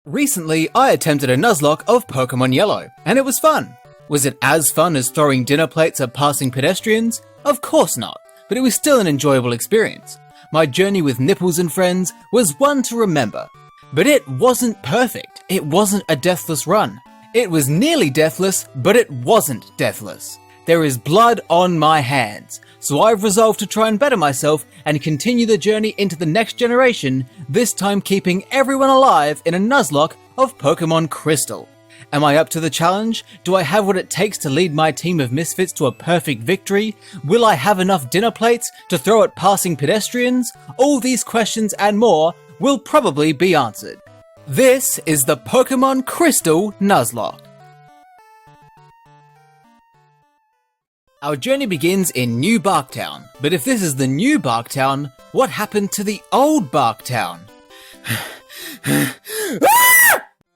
Recently, I attempted a Nuzlocke of Pokémon Yellow, and it was fun. Was it as fun as throwing dinner plates at passing pedestrians? Of course not, but it was still an enjoyable experience. My journey with Nipples and friends was one to remember. But it wasn't perfect. It wasn't a deathless run. It was nearly deathless, but it wasn't deathless. There is blood on my hands, so I've resolved to try and better myself and continue the journey into the next generation, this time keeping everyone alive in a Nuzlocke of Pokémon Crystal. Am I up to the challenge? Do I have what it takes to lead my team of misfits to a perfect victory? Will I have enough dinner plates to throw at passing pedestrians? All these questions and more will probably be answered. This is the Pokémon Crystal Nuzlocke. Our journey begins in New Barktown, but if this is the new Barktown, what happened to the old Barktown?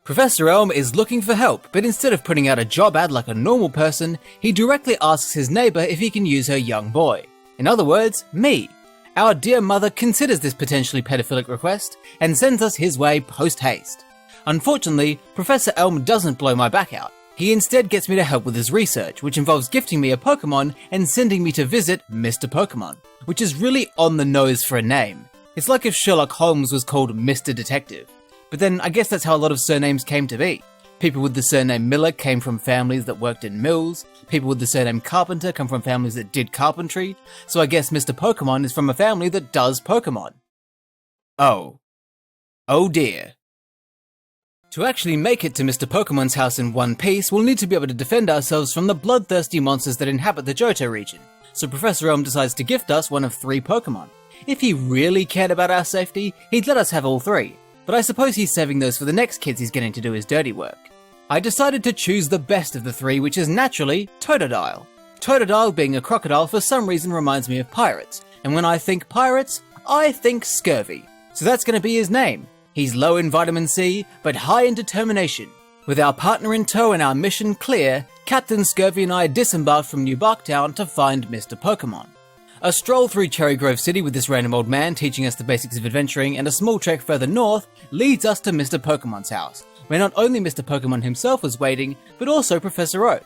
Professor Elm is looking for help, but instead of putting out a job ad like a normal person, he directly asks his neighbour if he can use her young boy. In other words, me. Our dear mother considers this potentially pedophilic request and sends us his way post-haste. Unfortunately, Professor Elm doesn't blow my back out. He instead gets me to help with his research, which involves gifting me a Pokemon and sending me to visit Mr. Pokemon, which is really on the nose for a name. It's like if Sherlock Holmes was called Mr. Detective. But then I guess that's how a lot of surnames came to be. People with the surname Miller came from families that worked in mills, people with the surname Carpenter come from families that did carpentry, so I guess Mr. Pokemon is from a family that does Pokemon. Oh. Oh dear. To actually make it to Mr. Pokemon's house in one piece, we'll need to be able to defend ourselves from the bloodthirsty monsters that inhabit the Johto region, so Professor Elm decides to gift us one of 3 Pokemon. If he really cared about our safety, he'd let us have all 3, but I suppose he's saving those for the next kids he's getting to do his dirty work. I decided to choose the best of the 3, which is naturally Totodile. Totodile being a crocodile for some reason reminds me of pirates, and when I think pirates, I think scurvy. So that's going to be his name. He's low in vitamin C, but high in determination. With our partner in tow and our mission clear, Captain Scurvy and I disembarked from New Barktown to find Mr. Pokemon. A stroll through Cherry Grove City with this random old man teaching us the basics of adventuring and a small trek further north leads us to Mr. Pokemon's house, where not only Mr. Pokemon himself was waiting, but also Professor Oak.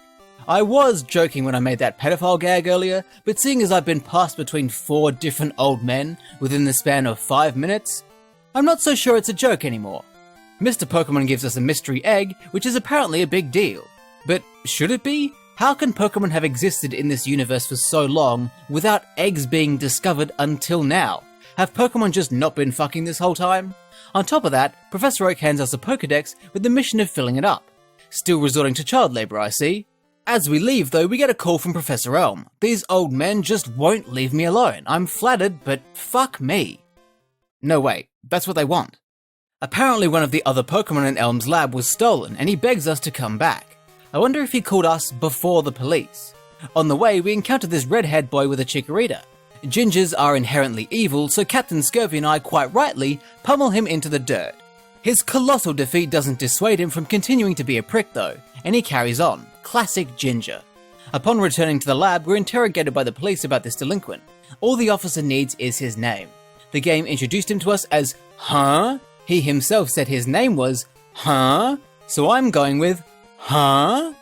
I was joking when I made that pedophile gag earlier, but seeing as I've been passed between 4 different old men within the span of 5 minutes, I'm not so sure it's a joke anymore. Mr. Pokemon gives us a mystery egg, which is apparently a big deal. But should it be? How can Pokemon have existed in this universe for so long without eggs being discovered until now? Have Pokemon just not been fucking this whole time? On top of that, Professor Oak hands us a Pokedex with the mission of filling it up. Still resorting to child labour, I see. As we leave though, we get a call from Professor Elm. These old men just won't leave me alone. I'm flattered, but fuck me. No wait, that's what they want. Apparently one of the other Pokemon in Elm's lab was stolen and he begs us to come back. I wonder if he called us before the police. On the way, we encounter this red-haired boy with a chikorita. Gingers are inherently evil, so Captain Scurvy and I quite rightly pummel him into the dirt. His colossal defeat doesn't dissuade him from continuing to be a prick though, and he carries on. Classic Ginger. Upon returning to the lab, we're interrogated by the police about this delinquent. All the officer needs is his name. The game introduced him to us as Huh? He himself said his name was Huh? So I'm going with Huh?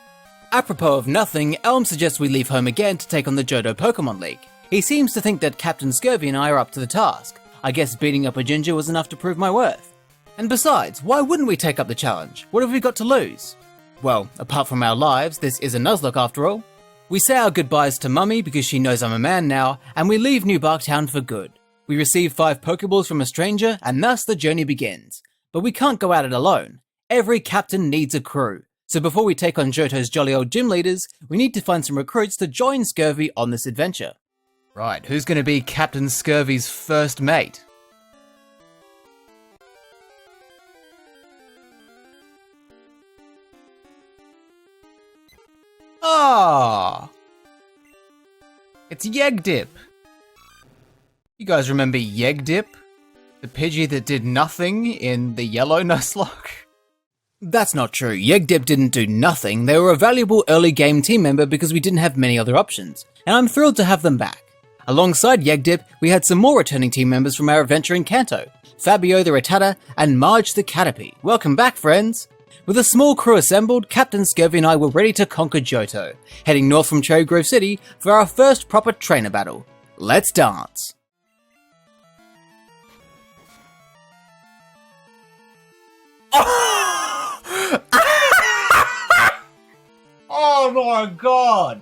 Apropos of nothing, Elm suggests we leave home again to take on the Johto Pokemon League. He seems to think that Captain Scurvy and I are up to the task. I guess beating up a ginger was enough to prove my worth. And besides, why wouldn't we take up the challenge? What have we got to lose? Well, apart from our lives, this is a Nuzlocke after all. We say our goodbyes to Mummy because she knows I'm a man now, and we leave New Barktown for good. We receive 5 Pokeballs from a stranger, and thus the journey begins. But we can't go at it alone. Every captain needs a crew. So before we take on Johto's jolly old gym leaders, we need to find some recruits to join Scurvy on this adventure. Right, who's going to be Captain Scurvy's first mate? Ah! It's Yegdip! You guys remember Yegdip? The Pidgey that did nothing in the Yellow Nuzlocke? That's not true. Yegdip didn't do nothing. They were a valuable early game team member because we didn't have many other options, and I'm thrilled to have them back. Alongside Yegdip, we had some more returning team members from our adventure in Kanto. Fabio the Rattata, and Marge the Caterpie. Welcome back, friends! With a small crew assembled, Captain Scurvy and I were ready to conquer Johto, heading north from Cherry Grove City for our first proper trainer battle. Let's dance! Oh my god!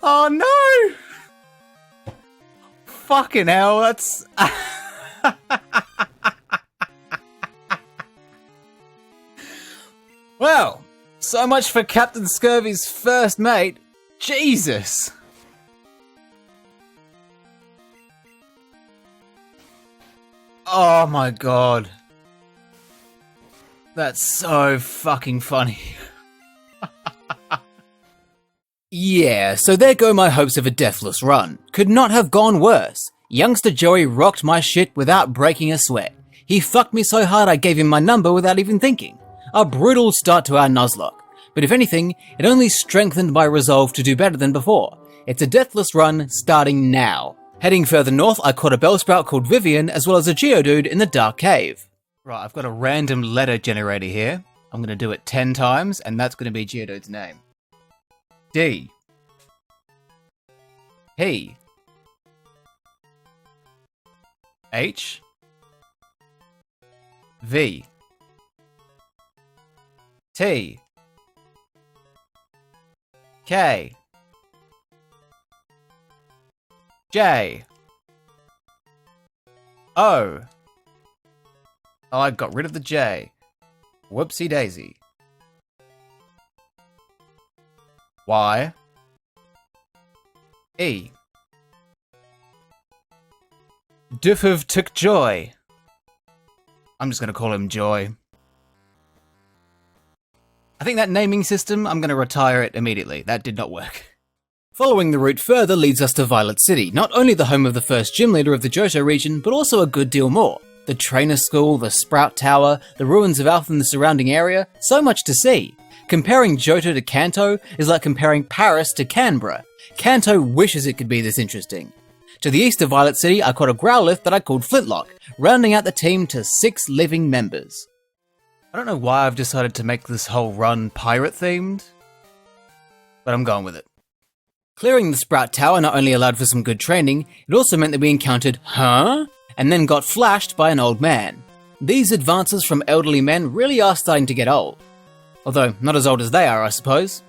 Oh no! Fucking hell, that's... Well, so much for Captain Scurvy's first mate. Jesus! Oh my god. That's so fucking funny. Yeah, so there go my hopes of a deathless run. Could not have gone worse. Youngster Joey rocked my shit without breaking a sweat. He fucked me so hard I gave him my number without even thinking. A brutal start to our Nuzlocke. But if anything, it only strengthened my resolve to do better than before. It's a deathless run starting now. Heading further north, I caught a Bellsprout called Vivian, as well as a Geodude in the Dark Cave. Right, I've got a random letter generator here. I'm going to do it 10 times, and that's going to be Geodude's name. D. P. H. V. T. K. J. O. Oh, I got rid of the J. Whoopsie daisy. Y. E. Diffov took Joy. I'm just going to call him Joy. I think that naming system, I'm going to retire it immediately. That did not work. Following the route further leads us to Violet City, not only the home of the first gym leader of the Johto region, but also a good deal more. The trainer school, the Sprout Tower, the ruins of Alpha in the surrounding area, so much to see. Comparing Johto to Kanto is like comparing Paris to Canberra. Kanto wishes it could be this interesting. To the east of Violet City, I caught a Growlithe that I called Flintlock, rounding out the team to 6 living members. I don't know why I've decided to make this whole run pirate-themed, but I'm going with it. Clearing the Sprout Tower not only allowed for some good training, it also meant that we encountered "Huh?" and then got flashed by an old man. These advances from elderly men really are starting to get old. Although, not as old as they are, I suppose.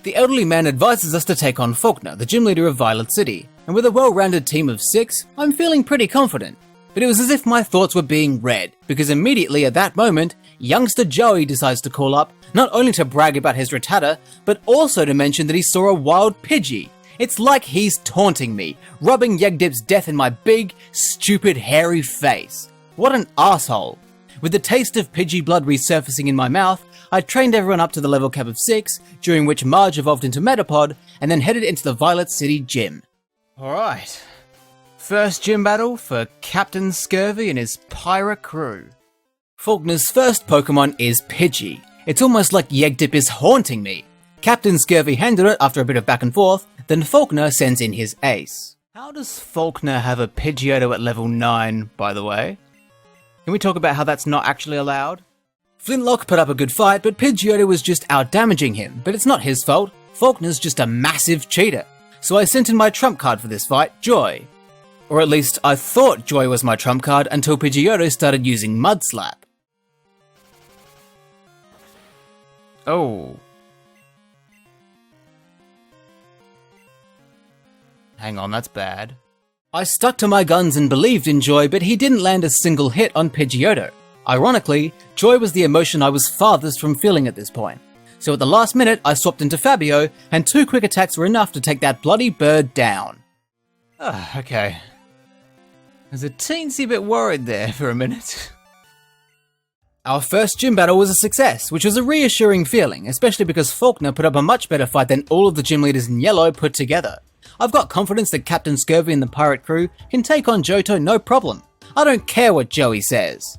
The elderly man advises us to take on Faulkner, the gym leader of Violet City, and with a well-rounded team of 6, I'm feeling pretty confident. But it was as if my thoughts were being read, because immediately at that moment, youngster Joey decides to call up, not only to brag about his Rattata, but also to mention that he saw a wild Pidgey. It's like he's taunting me, rubbing Yegdip's death in my big, stupid, hairy face. What an asshole. With the taste of Pidgey blood resurfacing in my mouth, I trained everyone up to the level cap of 6, during which Marge evolved into Metapod, and then headed into the Violet City gym. Alright. First gym battle for Captain Scurvy and his pirate crew. Faulkner's first Pokemon is Pidgey. It's almost like Yegdip is haunting me. Captain Scurvy handled it after a bit of back and forth, then Faulkner sends in his ace. How does Faulkner have a Pidgeotto at level 9, by the way? Can we talk about how that's not actually allowed? Flintlock put up a good fight, but Pidgeotto was just out-damaging him, but it's not his fault. Faulkner's just a massive cheater. So I sent in my trump card for this fight, Joy. Or at least I thought Joy was my trump card until Pidgeotto started using Mud Slap. Oh. Hang on, that's bad. I stuck to my guns and believed in Joy, but he didn't land a single hit on Pidgeotto. Ironically, Joy was the emotion I was farthest from feeling at this point. So at the last minute, I swapped into Fabio, and 2 quick attacks were enough to take that bloody bird down. Okay. I was a teensy bit worried there for a minute. Our first gym battle was a success, which was a reassuring feeling, especially because Faulkner put up a much better fight than all of the gym leaders in Yellow put together. I've got confidence that Captain Scurvy and the pirate crew can take on Johto no problem. I don't care what Joey says.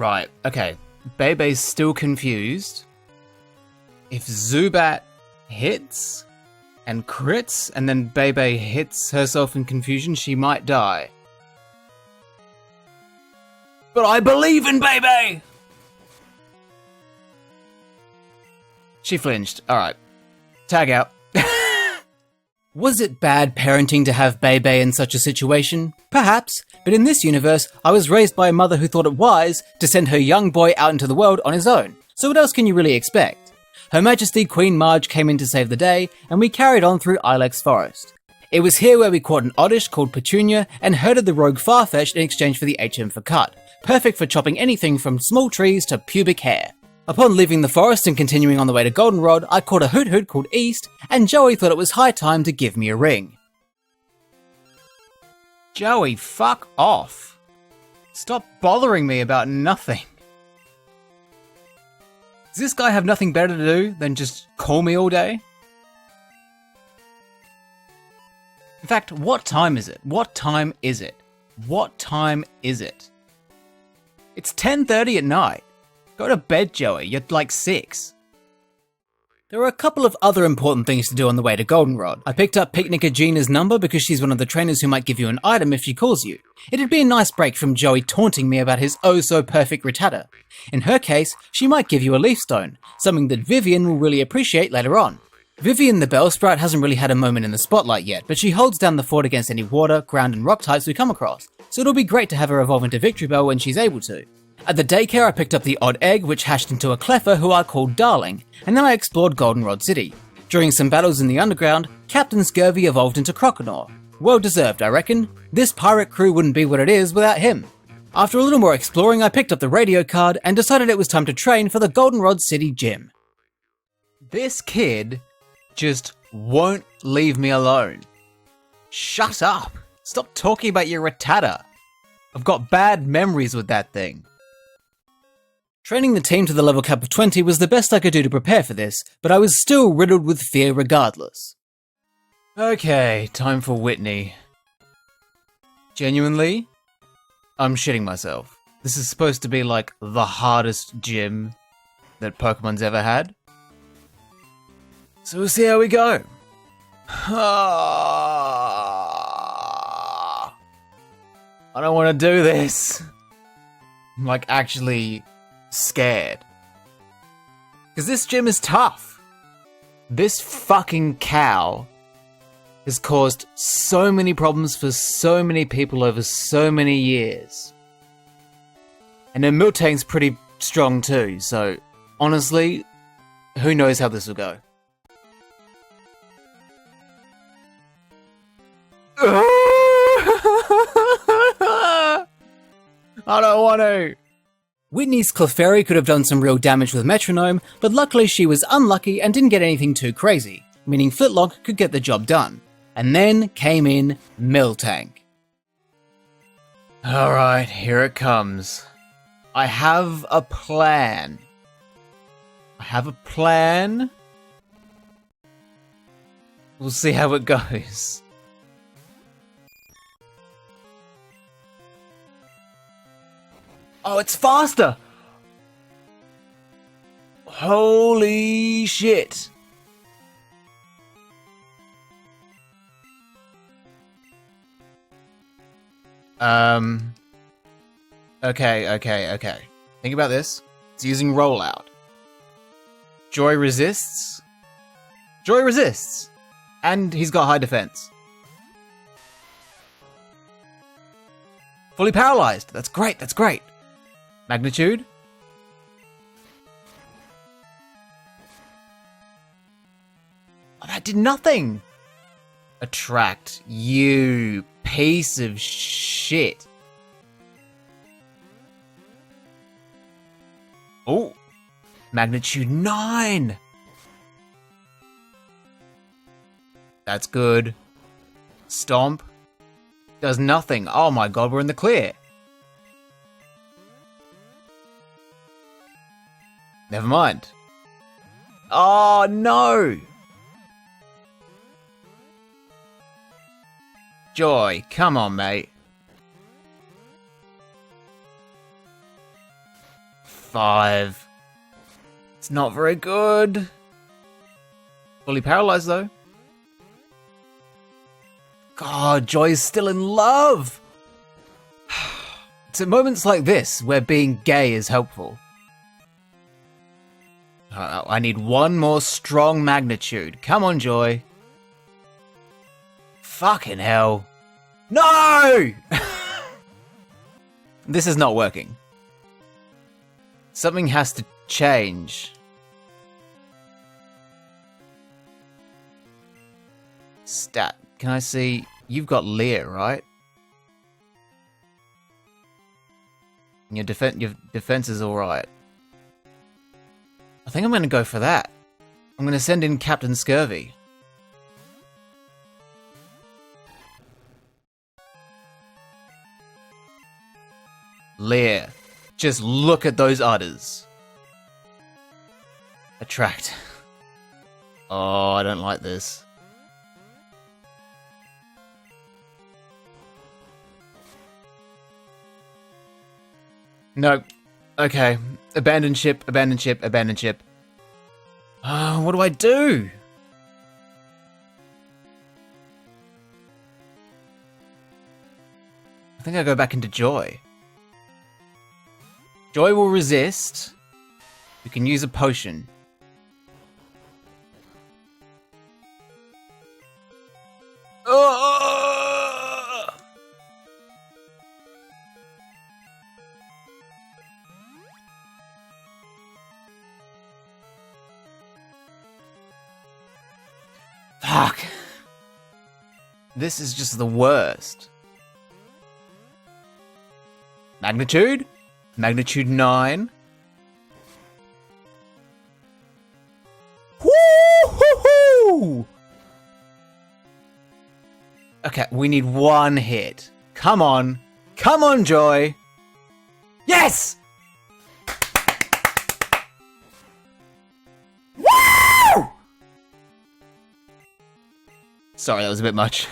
Right, okay. Bebe's still confused. If Zubat hits and crits, and then Bebe hits herself in confusion, she might die. But I believe in Bebe! She flinched. Alright. Tag out. Was it bad parenting to have Bebe in such a situation? Perhaps, but in this universe, I was raised by a mother who thought it wise to send her young boy out into the world on his own. So what else can you really expect? Her Majesty Queen Marge came in to save the day, and we carried on through Ilex Forest. It was here where we caught an oddish called Petunia and herded the rogue Farfetch'd in exchange for the HM for cut, perfect for chopping anything from small trees to pubic hair. Upon leaving the forest and continuing on the way to Goldenrod, I caught a Hoot Hoot called East, and Joey thought it was high time to give me a ring. Joey, fuck off. Stop bothering me about nothing. Does this guy have nothing better to do than just call me all day? In fact, what time is it? What time is it? What time is it? It's 10:30 at night. Go to bed, Joey. You're like 6. There were a couple of other important things to do on the way to Goldenrod. I picked up Picnicker Gina's number because she's one of the trainers who might give you an item if she calls you. It'd be a nice break from Joey taunting me about his oh-so-perfect Rattata. In her case, she might give you a Leaf Stone, something that Vivian will really appreciate later on. Vivian the Bellsprout hasn't really had a moment in the spotlight yet, but she holds down the fort against any water, ground and rock types we come across, so it'll be great to have her evolve into Victory Bell when she's able to. At the daycare I picked up the odd egg which hatched into a Cleffer who I called Darling, and then I explored Goldenrod City. During some battles in the underground, Captain Scurvy evolved into Croconaw. Well deserved, I reckon. This pirate crew wouldn't be what it is without him. After a little more exploring, I picked up the radio card and decided it was time to train for the Goldenrod City gym. This kid just won't leave me alone. Shut up! Stop talking about your Rattata. I've got bad memories with that thing. Training the team to the level cap of 20 was the best I could do to prepare for this, but I was still riddled with fear regardless. Okay, time for Whitney. Genuinely, I'm shitting myself. This is supposed to be like the hardest gym that Pokemon's ever had. So we'll see how we go. I don't want to do this. I'm like actually scared. Because this gym is tough. This fucking cow has caused so many problems for so many people over so many years. And her Miltank's pretty strong too, so honestly, who knows how this will go. I don't want to. Whitney's Clefairy could have done some real damage with Metronome, but luckily she was unlucky and didn't get anything too crazy, meaning Flitlock could get the job done. And then came in Miltank. Alright, here it comes. I have a plan. We'll see how it goes. Oh, it's faster! Holy shit! Okay. Think about this. It's using Rollout. Joy resists. And he's got high defense. Fully paralyzed. That's great. Magnitude. Oh, that did nothing. Attract, you piece of shit. Oh, magnitude 9. That's good. Stomp. Does nothing. Oh my god, we're in the clear. Never mind. Oh no! Joy, come on, mate. 5. It's not very good. Fully paralyzed though. God, Joy's still in love! It's at moments like this where being gay is helpful. I need one more strong magnitude. Come on, Joy. Fucking hell. No! This is not working. Something has to change. Stat. Can I see? You've got Leer, right? Your defense is alright. I think I'm going to go for that. I'm going to send in Captain Scurvy. Leer. Just look at those udders. Attract. Oh, I don't like this. No. Okay. Abandon ship, abandon ship, abandon ship. What do I do? I think I go back into Joy. Joy will resist. We can use a potion. Oh! Fuck. This is just the worst. Magnitude? Magnitude 9. Woo-hoo-hoo! Okay, we need one hit. Come on. Come on, Joy. Yes! Woo! Sorry, that was a bit much.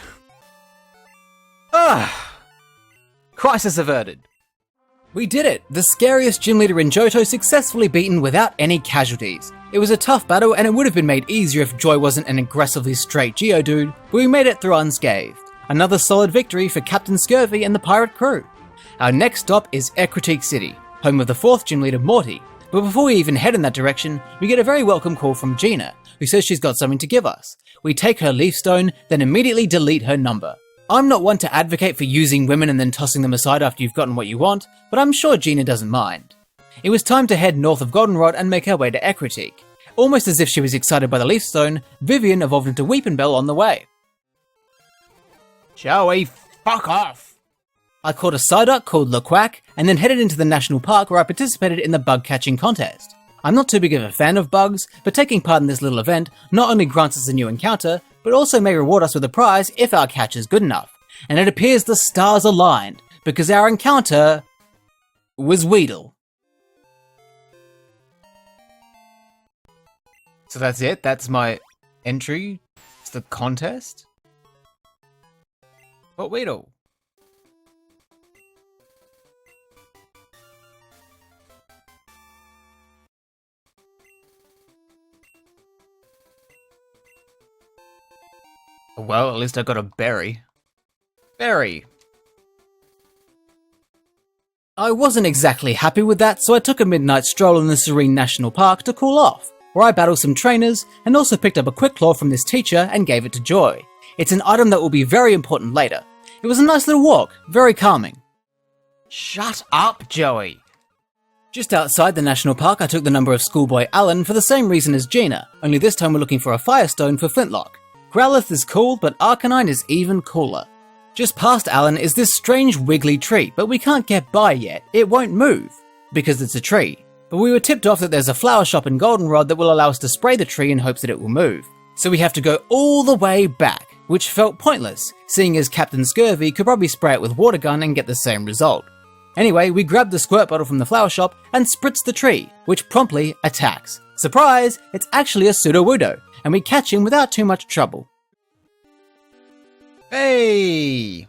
Crisis averted. We did it! The scariest gym leader in Johto successfully beaten without any casualties. It was a tough battle and it would have been made easier if Joy wasn't an aggressively straight Geodude, but we made it through unscathed. Another solid victory for Captain Scurvy and the pirate crew. Our next stop is Ecruteak City, home of the 4th gym leader Morty. But before we even head in that direction, we get a very welcome call from Gina, who says she's got something to give us. We take her leaf stone, then immediately delete her number. I'm not one to advocate for using women and then tossing them aside after you've gotten what you want, but I'm sure Gina doesn't mind. It was time to head north of Goldenrod and make our way to Ecruteak. Almost as if she was excited by the leaf stone, Vivian evolved into Weepinbell on the way. Shall we fuck off? I caught a Psyduck called Lequack and then headed into the national park where I participated in the bug catching contest. I'm not too big of a fan of bugs, but taking part in this little event not only grants us a new encounter, but also may reward us with a prize if our catch is good enough. And it appears the stars aligned, because our encounter was Weedle. So that's it? That's my entry? It's the contest? What Weedle? Well, at least I got a berry. Berry. I wasn't exactly happy with that, so I took a midnight stroll in the serene national park to cool off, where I battled some trainers and also picked up a quick claw from this teacher and gave it to Joy. It's an item that will be very important later. It was a nice little walk, very calming. Shut up, Joey. Just outside the national park, I took the number of schoolboy Alan for the same reason as Gina, only this time we're looking for a firestone for Flintlock. Growlithe is cool, but Arcanine is even cooler. Just past Alan is this strange wiggly tree, but we can't get by yet. It won't move, because it's a tree. But we were tipped off that there's a flower shop in Goldenrod that will allow us to spray the tree in hopes that it will move. So we have to go all the way back, which felt pointless, seeing as Captain Scurvy could probably spray it with water gun and get the same result. Anyway, we grabbed the squirt bottle from the flower shop and spritzed the tree, which promptly attacks. Surprise! It's actually a Sudowoodo, and we catch him without too much trouble. Hey!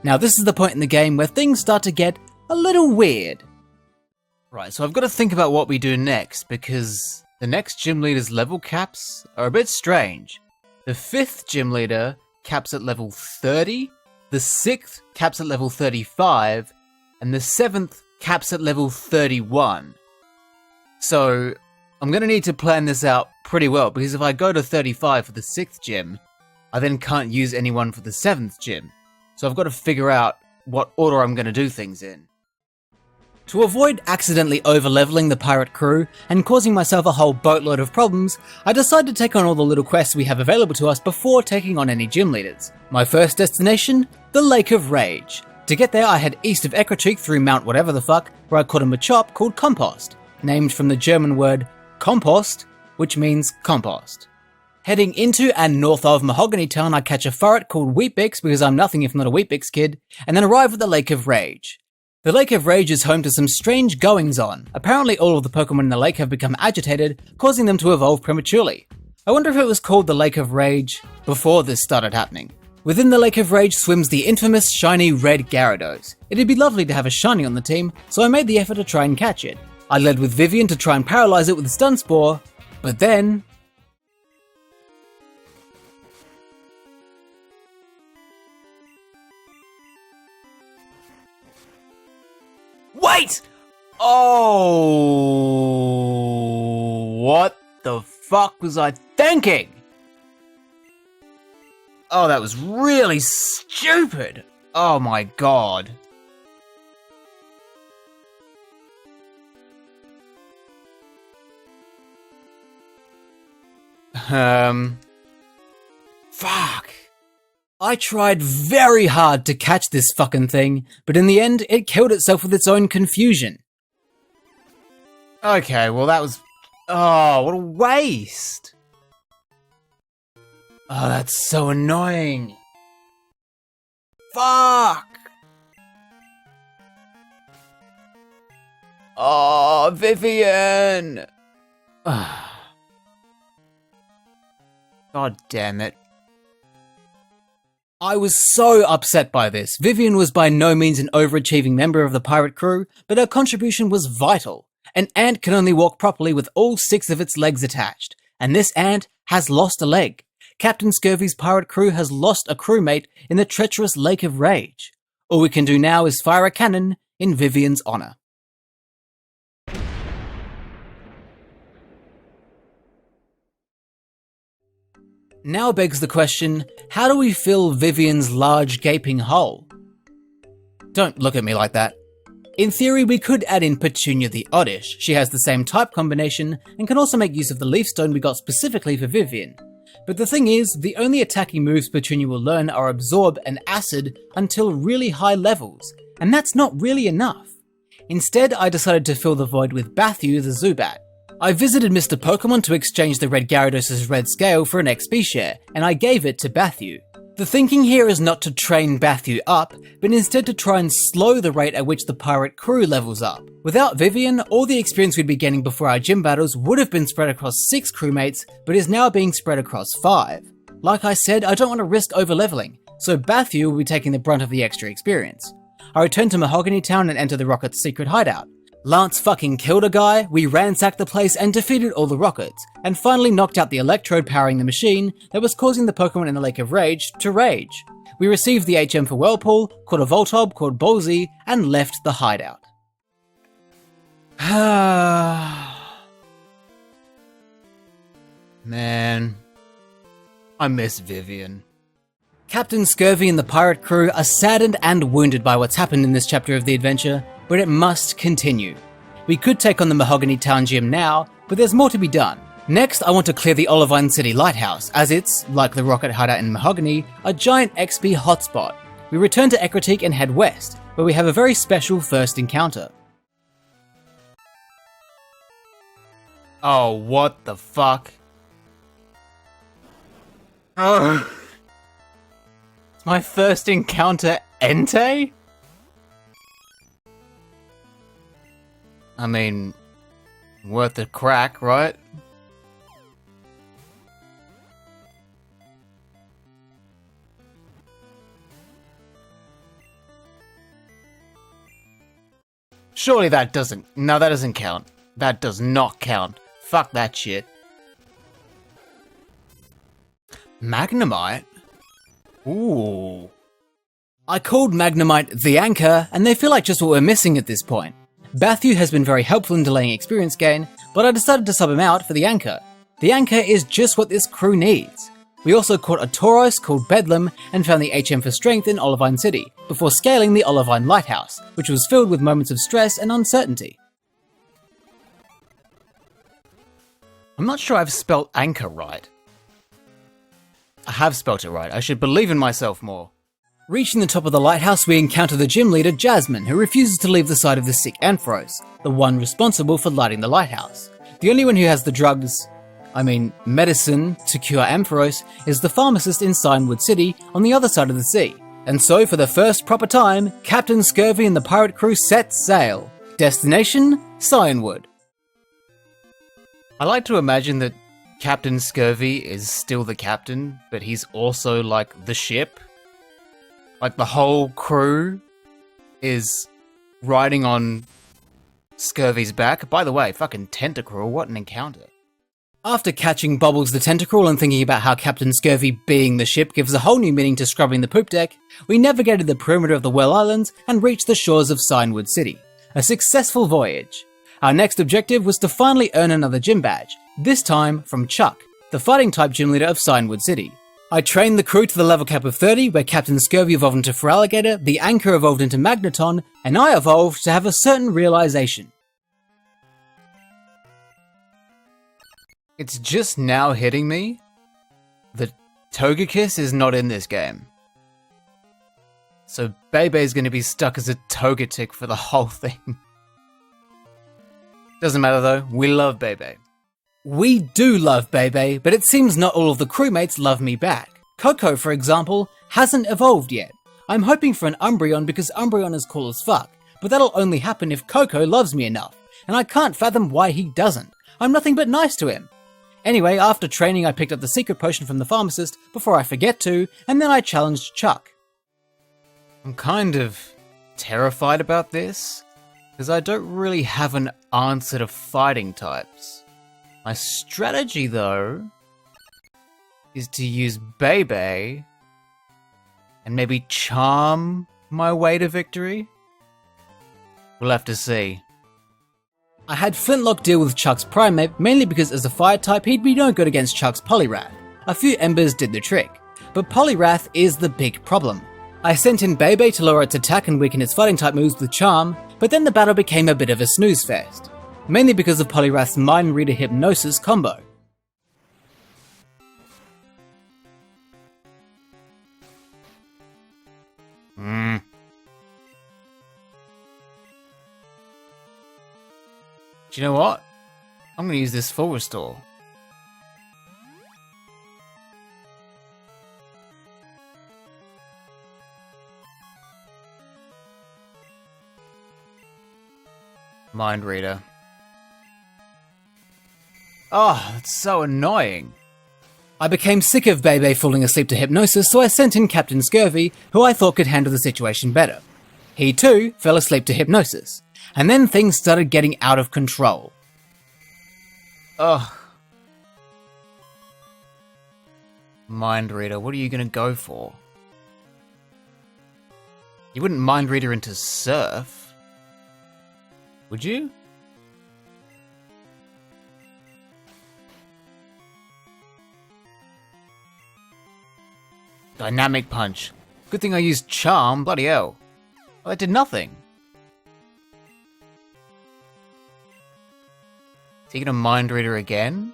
Now this is the point in the game where things start to get a little weird. Right, so I've got to think about what we do next, because the next gym leader's level caps are a bit strange. The 5th gym leader caps at level 30, the 6th caps at level 35, and the 7th caps at level 31. So I'm going to need to plan this out pretty well, because if I go to 35 for the 6th gym, I then can't use anyone for the 7th gym. So I've got to figure out what order I'm going to do things in. To avoid accidentally over-leveling the pirate crew and causing myself a whole boatload of problems, I decided to take on all the little quests we have available to us before taking on any gym leaders. My first destination? The Lake of Rage. To get there, I head east of Ecruteak through Mount whatever the fuck, where I caught a Machop called Compost, named from the German word Kompost, which means compost. Heading into and north of Mahogany Town, I catch a ferret called Weet-Bix because I'm nothing if not a Weet-Bix kid, and then arrive at the Lake of Rage. The Lake of Rage is home to some strange goings-on. Apparently all of the Pokemon in the lake have become agitated, causing them to evolve prematurely. I wonder if it was called the Lake of Rage before this started happening. Within the Lake of Rage swims the infamous shiny red Gyarados. It'd be lovely to have a shiny on the team, so I made the effort to try and catch it. I led with Vivian to try and paralyze it with Stun Spore, but then... Wait! Oh, what the fuck was I thinking? Oh, that was really stupid. Oh my god. Fuck. I tried very hard to catch this fucking thing, but in the end, it killed itself with its own confusion. Okay, well that was... Oh, what a waste! Oh, that's so annoying. Fuck! Oh, Vivian! God damn it. I was so upset by this. Vivian was by no means an overachieving member of the pirate crew, but her contribution was vital. An ant can only walk properly with all 6 of its legs attached, and this ant has lost a leg. Captain Scurvy's pirate crew has lost a crewmate in the treacherous Lake of Rage. All we can do now is fire a cannon in Vivian's honor. Now begs the question, how do we fill Vivian's large gaping hole? Don't look at me like that. In theory, we could add in Petunia the Oddish. She has the same type combination and can also make use of the Leaf Stone we got specifically for Vivian. But the thing is, the only attacking moves Petunia will learn are Absorb and Acid until really high levels, and that's not really enough. Instead, I decided to fill the void with Bathu the Zubat. I visited Mr. Pokemon to exchange the red Gyarados' red scale for an XP share, and I gave it to Bathu. The thinking here is not to train Bathu up, but instead to try and slow the rate at which the pirate crew levels up. Without Vivian, all the experience we'd be getting before our gym battles would have been spread across 6 crewmates, but is now being spread across 5. Like I said, I don't want to risk over-leveling, so Bathu will be taking the brunt of the extra experience. I returned to Mahogany Town and entered the Rocket's secret hideout. Lance fucking killed a guy, we ransacked the place and defeated all the Rockets, and finally knocked out the electrode powering the machine that was causing the Pokemon in the Lake of Rage to rage. We received the HM for Whirlpool, caught a Voltob called Ballsy, and left the hideout. Man, I miss Vivian. Captain Scurvy and the pirate crew are saddened and wounded by what's happened in this chapter of the adventure, but it must continue. We could take on the Mahogany Town gym now, but there's more to be done. Next, I want to clear the Olivine City Lighthouse, as it's, like the Rocket Hideout in Mahogany, a giant XP hotspot. We return to Ecruteak and head west, where we have a very special first encounter. Oh, what the fuck? Oh. It's my first encounter, Entei? I mean, worth a crack, right? Surely that doesn't... No, that doesn't count. That does not count. Fuck that shit. Magnemite? Ooh. I called Magnemite the anchor, and they feel like just what we're missing at this point. Bathu has been very helpful in delaying experience gain, but I decided to sub him out for the anchor. The anchor is just what this crew needs. We also caught a Tauros called Bedlam and found the HM for strength in Olivine City, before scaling the Olivine Lighthouse, which was filled with moments of stress and uncertainty. I'm not sure I've spelt anchor right. I have spelt it right, I should believe in myself more. Reaching the top of the lighthouse, we encounter the gym leader Jasmine, who refuses to leave the side of the sick Ampharos, the one responsible for lighting the lighthouse. The only one who has the drugs, medicine, to cure Ampharos is the pharmacist in Cianwood City on the other side of the sea. And so, for the first proper time, Captain Scurvy and the pirate crew set sail. Destination? Cianwood. I like to imagine that Captain Scurvy is still the captain, but he's also like the ship. Like the whole crew is riding on Scurvy's back. By the way, fucking Tentacruel, what an encounter. After catching Bubbles the Tentacruel and thinking about how Captain Scurvy being the ship gives a whole new meaning to scrubbing the poop deck, we navigated the perimeter of the Well Islands and reached the shores of Cianwood City. A successful voyage. Our next objective was to finally earn another gym badge, this time from Chuck, the fighting type gym leader of Cianwood City. I trained the crew to the level cap of 30, where Captain Scurvy evolved into Feraligatr, the Anchor evolved into Magneton, and I evolved to have a certain realization. It's just now hitting me that Togekiss is not in this game. So Bebe's going to be stuck as a Togetic for the whole thing. Doesn't matter though, we love Bebe. We do love Bebe, but it seems not all of the crewmates love me back. Coco, for example, hasn't evolved yet. I'm hoping for an Umbreon because Umbreon is cool as fuck, but that'll only happen if Coco loves me enough, and I can't fathom why he doesn't. I'm nothing but nice to him. Anyway, after training I picked up the secret potion from the pharmacist before I forget to, and then I challenged Chuck. I'm kind of terrified about this, because I don't really have an answer to fighting types. My strategy, though, is to use Bebe and maybe charm my way to victory? We'll have to see. I had Flintlock deal with Chuck's Primeape mainly because as a fire type he'd be no good against Chuck's Poliwrath. A few Embers did the trick, but Poliwrath is the big problem. I sent in Bebe to lower its attack and weaken its fighting type moves with Charm, but then the battle became a bit of a snooze fest. Mainly because of Poliwrath's Mind Reader Hypnosis combo. Do you know what? I'm going to use this full restore. Mind Reader. Oh, that's so annoying. I became sick of Bebe falling asleep to hypnosis, so I sent in Captain Scurvy, who I thought could handle the situation better. He too fell asleep to hypnosis, and then things started getting out of control. Ugh. Mind Reader, what are you gonna go for? You wouldn't Mind Reader into Surf, would you? Dynamic Punch. Good thing I used Charm, bloody hell. Well, that did nothing. Is he gonna Mind Reader again?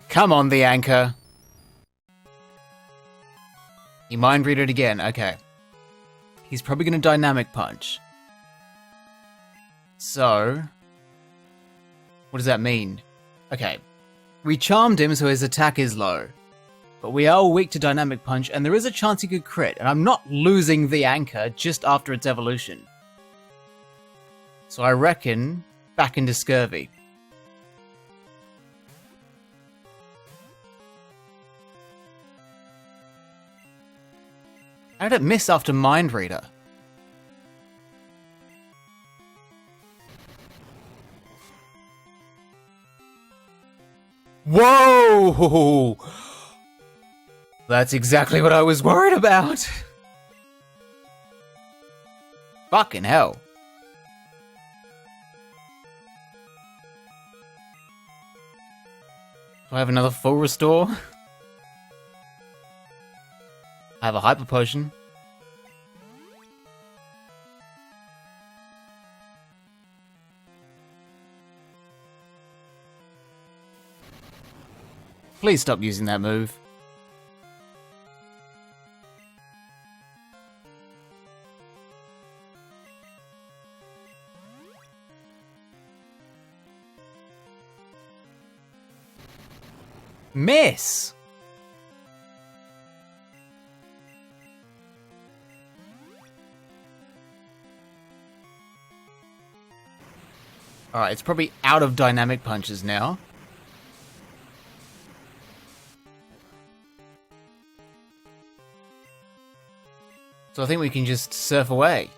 Come on, the Anchor. He Mind Readered again, okay. He's probably gonna Dynamic Punch. So... what does that mean? Okay. We charmed him so his attack is low. But we are weak to Dynamic Punch and there is a chance he could crit, and I'm not losing the Anchor just after its evolution. So I reckon back into Scurvy. How did it miss after Mind Reader? Whoa! That's exactly what I was worried about. Fucking hell. Do I have another full restore? I have a hyper potion. Please stop using that move. Miss! Alright, it's probably out of dynamic punches now. So I think we can just surf away.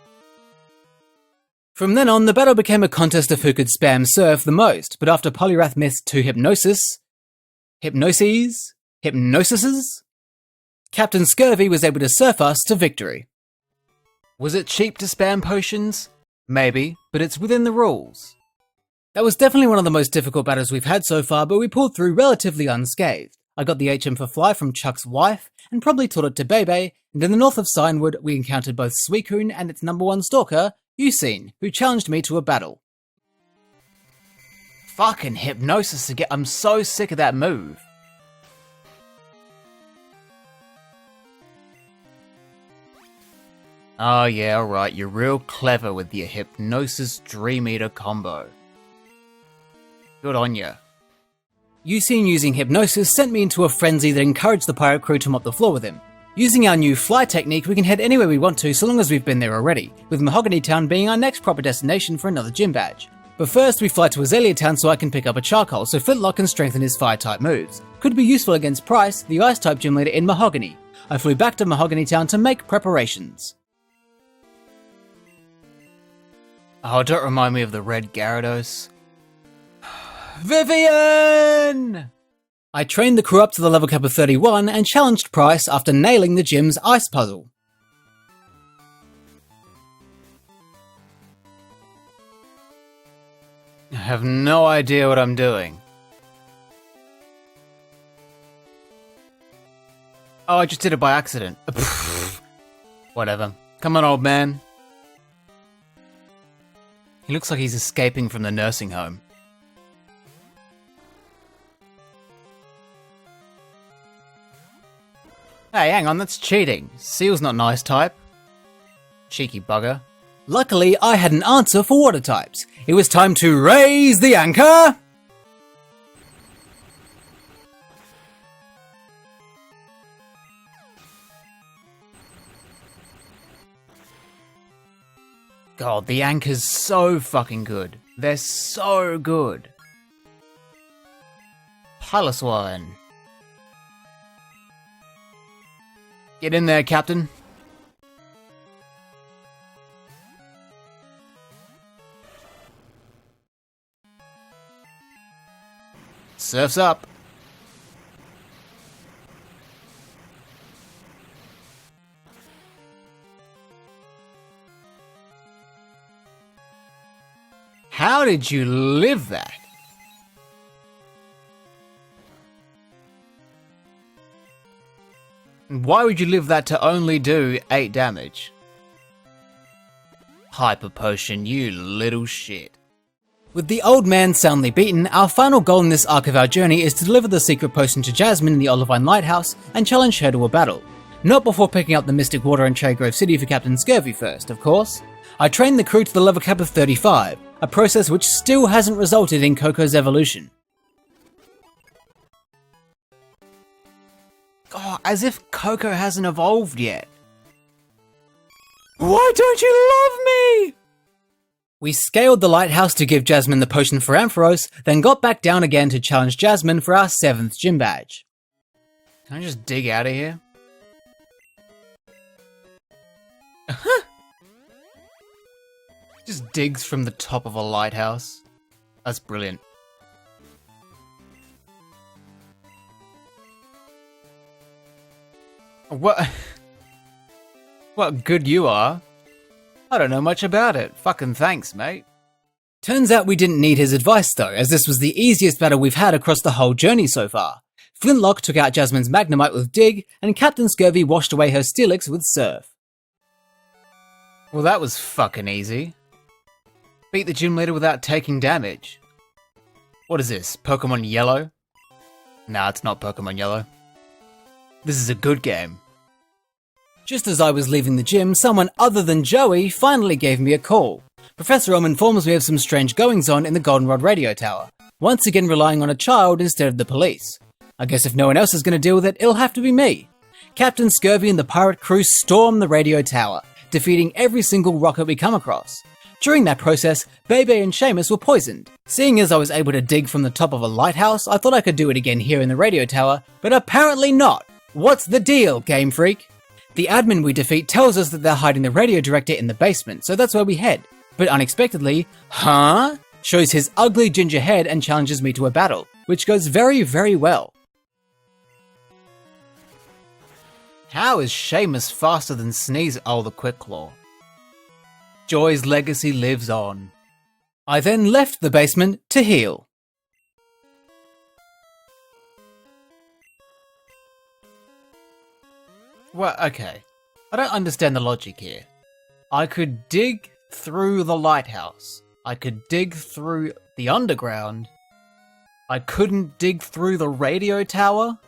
From then on, the battle became a contest of who could spam surf the most, but after Poliwrath missed 2 hypnoses, Captain Scurvy was able to surf us to victory. Was it cheap to spam potions? Maybe, but it's within the rules. That was definitely one of the most difficult battles we've had so far, but we pulled through relatively unscathed. I got the HM for Fly from Chuck's wife, and probably taught it to Bebe, and in the north of Cianwood, we encountered both Suicune and its #1 stalker, Ucine, who challenged me to a battle. Fucking hypnosis again, I'm so sick of that move. Oh yeah, alright, you're real clever with your Hypnosis Dream Eater combo. Good on ya. Ucine using Hypnosis sent me into a frenzy that encouraged the pirate crew to mop the floor with him. Using our new fly technique, we can head anywhere we want to so long as we've been there already, with Mahogany Town being our next proper destination for another gym badge. But first we fly to Azalea Town so I can pick up a charcoal so Flintlock can strengthen his fire-type moves. Could be useful against Price, the ice-type gym leader in Mahogany. I flew back to Mahogany Town to make preparations. Oh, don't remind me of the red Gyarados. Vivian! I trained the crew up to the level cap of 31 and challenged Price after nailing the gym's ice puzzle. I have no idea what I'm doing. Oh, I just did it by accident. Whatever. Come on, old man. He looks like he's escaping from the nursing home. Hey, hang on, that's cheating. Seal's not nice type. Cheeky bugger. Luckily, I had an answer for water types. It was time to raise the anchor! God, the anchor's so fucking good. They're so good. Piloswine. Get in there, Captain. Surf's up. How did you live that? Why would you live that to only do 8 damage? Hyper Potion, you little shit. With the old man soundly beaten, our final goal in this arc of our journey is to deliver the secret potion to Jasmine in the Olivine Lighthouse and challenge her to a battle. Not before picking up the Mystic Water in Cherrygrove City for Captain Scurvy first, of course. I trained the crew to the level cap of 35, a process which still hasn't resulted in Coco's evolution. Oh, as if Coco hasn't evolved yet. Why don't you love me? We scaled the lighthouse to give Jasmine the potion for Ampharos, then got back down again to challenge Jasmine for our 7th gym badge. Can I just dig out of here? Just digs from the top of a lighthouse. That's brilliant. What? What good you are? I don't know much about it. Fucking thanks, mate. Turns out we didn't need his advice though, as this was the easiest battle we've had across the whole journey so far. Flintlock took out Jasmine's Magnemite with Dig, and Captain Scurvy washed away her Steelix with Surf. Well, that was fucking easy. Beat the gym leader without taking damage. What is this, Pokémon Yellow? Nah, it's not Pokémon Yellow. This is a good game. Just as I was leaving the gym, someone other than Joey finally gave me a call. Professor Ohm informs me of some strange goings-on in the Goldenrod radio tower, once again relying on a child instead of the police. I guess if no one else is going to deal with it, it'll have to be me. Captain Scurvy and the pirate crew storm the radio tower, defeating every single rocket we come across. During that process, Bebe and Seamus were poisoned. Seeing as I was able to dig from the top of a lighthouse, I thought I could do it again here in the radio tower, but apparently not. What's the deal, Game Freak? The admin we defeat tells us that they're hiding the radio director in the basement, so that's where we head. But unexpectedly, shows his ugly ginger head and challenges me to a battle, which goes very, very well. How is Seamus faster than Sneeze? Oh, the Quick Claw. Joy's legacy lives on. I then left the basement to heal. Well, okay. I don't understand the logic here. I could dig through the lighthouse. I could dig through the underground. I couldn't dig through the radio tower?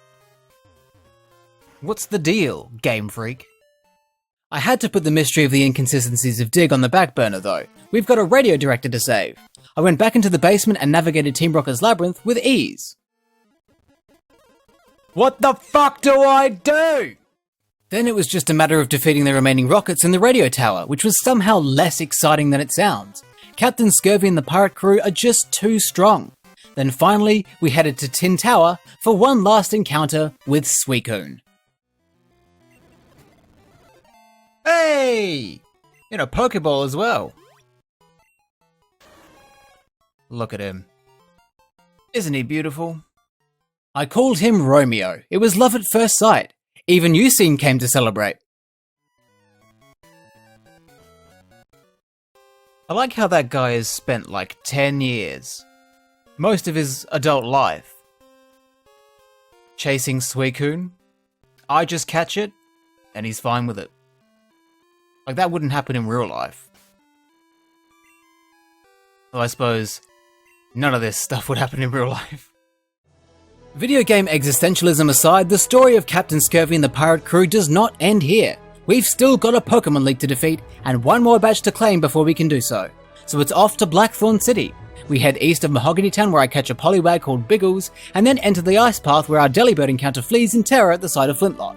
What's the deal, Game Freak? I had to put the mystery of the inconsistencies of Dig on the back burner though. We've got a radio director to save. I went back into the basement and navigated Team Rocket's labyrinth with ease. What the fuck do I do? Then it was just a matter of defeating the remaining rockets in the radio tower, which was somehow less exciting than it sounds. Captain Scurvy and the pirate crew are just too strong. Then finally, we headed to Tin Tower for one last encounter with Suicune. Hey! In a Pokeball as well. Look at him. Isn't he beautiful? I called him Romeo. It was love at first sight. Even Usain came to celebrate. I like how that guy has spent like 10 years, most of his adult life, chasing Suicune. I just catch it, and he's fine with it. Like, that wouldn't happen in real life. Though I suppose none of this stuff would happen in real life. Video game existentialism aside, the story of Captain Scurvy and the pirate crew does not end here. We've still got a Pokemon League to defeat, and one more badge to claim before we can do so. So it's off to Blackthorn City. We head east of Mahogany Town where I catch a Poliwag called Biggles, and then enter the Ice Path where our Delibird encounter flees in terror at the sight of Flintlock.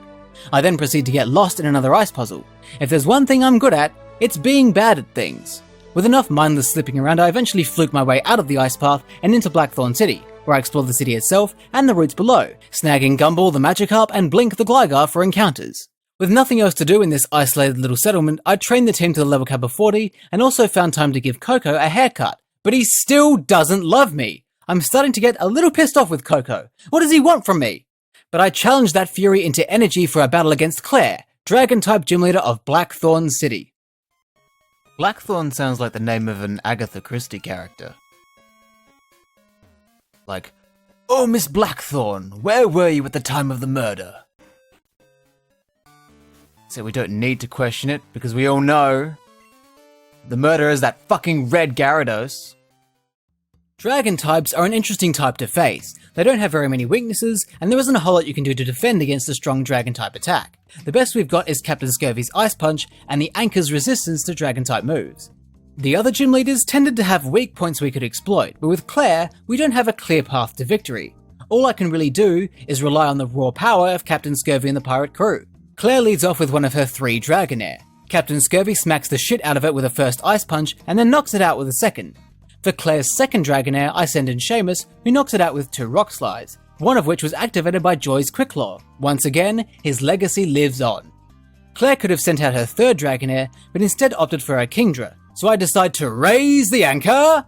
I then proceed to get lost in another ice puzzle. If there's one thing I'm good at, it's being bad at things. With enough mindless slipping around, I eventually fluke my way out of the Ice Path and into Blackthorn City, where I explore the city itself and the routes below, snagging Gumball the Magikarp and Blink the Gligar for encounters. With nothing else to do in this isolated little settlement, I trained the team to the level cap of 40 and also found time to give Coco a haircut. But he still doesn't love me! I'm starting to get a little pissed off with Coco. What does he want from me? But I challenged that fury into energy for a battle against Claire, Dragon-type gym leader of Blackthorn City. Blackthorn sounds like the name of an Agatha Christie character. Like, "Oh, Miss Blackthorn, where were you at the time of the murder?" So we don't need to question it, because we all know the murderer is that fucking red Gyarados. Dragon types are an interesting type to face. They don't have very many weaknesses, and there isn't a whole lot you can do to defend against a strong dragon type attack. The best we've got is Captain Scurvy's Ice Punch and the Anchor's resistance to dragon type moves. The other gym leaders tended to have weak points we could exploit, but with Claire, we don't have a clear path to victory. All I can really do is rely on the raw power of Captain Scurvy and the pirate crew. Claire leads off with one of her 3 Dragonair. Captain Scurvy smacks the shit out of it with a first Ice Punch and then knocks it out with a second. For Claire's second Dragonair, I send in Seamus, who knocks it out with 2 Rock Slides, one of which was activated by Joy's Quick Claw. Once again, his legacy lives on. Claire could have sent out her third Dragonair, but instead opted for a Kingdra, so I decide to raise the anchor.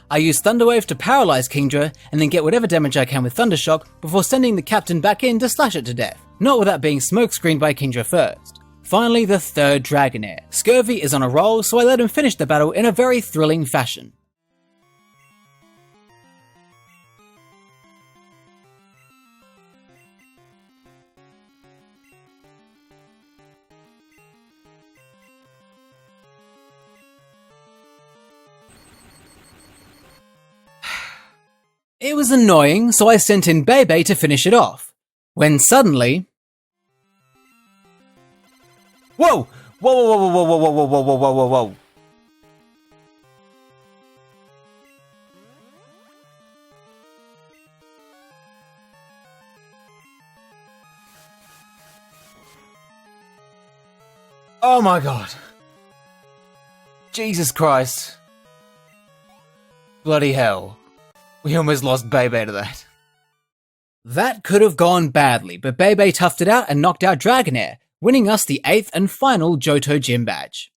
I use Thunderwave to paralyze Kingdra and then get whatever damage I can with Thundershock before sending the captain back in to slash it to death, not without being smokescreened by Kingdra first. Finally, the third Dragonair. Scurvy is on a roll, so I let him finish the battle in a very thrilling fashion. It was annoying, so I sent in Bebe to finish it off. When suddenly... Whoa! Whoa, whoa, whoa, whoa, whoa, whoa, whoa, whoa, whoa, whoa, whoa. Oh my god. Jesus Christ. Bloody hell. We almost lost Bebe to that. That could have gone badly, but Bebe toughed it out and knocked out Dragonair, winning us the 8th and final Johto Gym badge.